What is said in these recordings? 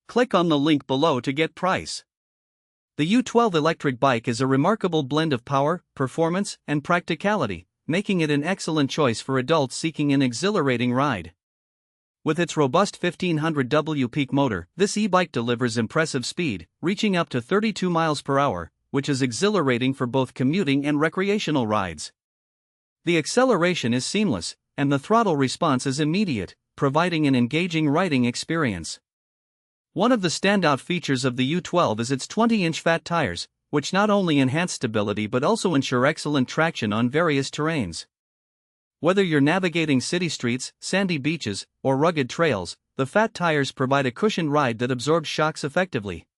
Click on the link below to get price. The U12 electric bike is a remarkable blend of power, performance, and practicality, making it an excellent choice for adults seeking an exhilarating ride. With its robust 1500W peak motor, this e-bike delivers impressive speed, reaching up to 32 miles per hour, which is exhilarating for both commuting and recreational rides. The acceleration is seamless, and the throttle response is immediate, providing an engaging riding experience. One of the standout features of the U12 is its 20-inch fat tires, which not only enhance stability but also ensure excellent traction on various terrains. Whether you're navigating city streets, sandy beaches, or rugged trails, the fat tires provide a cushioned ride that absorbs shocks effectively.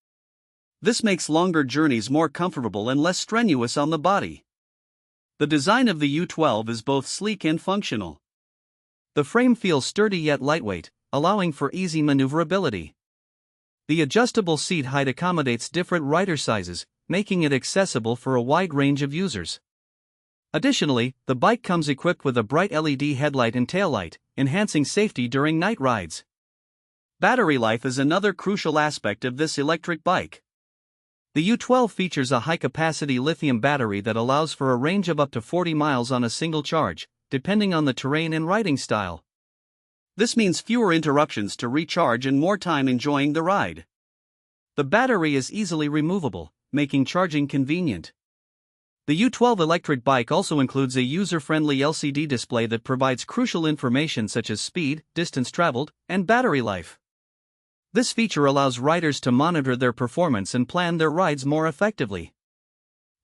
This makes longer journeys more comfortable and less strenuous on the body. The design of the U12 is both sleek and functional. The frame feels sturdy yet lightweight, allowing for easy maneuverability. The adjustable seat height accommodates different rider sizes, making it accessible for a wide range of users. Additionally, the bike comes equipped with a bright LED headlight and taillight, enhancing safety during night rides. Battery life is another crucial aspect of this electric bike. The U12 features a high-capacity lithium battery that allows for a range of up to 40 miles on a single charge, depending on the terrain and riding style. This means fewer interruptions to recharge and more time enjoying the ride. The battery is easily removable, making charging convenient. The U12 electric bike also includes a user-friendly LCD display that provides crucial information such as speed, distance traveled, and battery life. This feature allows riders to monitor their performance and plan their rides more effectively.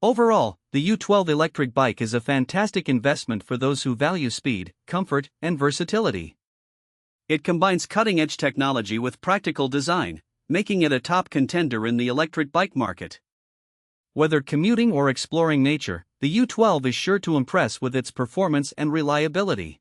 Overall, the U12 electric bike is a fantastic investment for those who value speed, comfort, and versatility. It combines cutting-edge technology with practical design, making it a top contender in the electric bike market. Whether commuting or exploring nature, the U12 is sure to impress with its performance and reliability.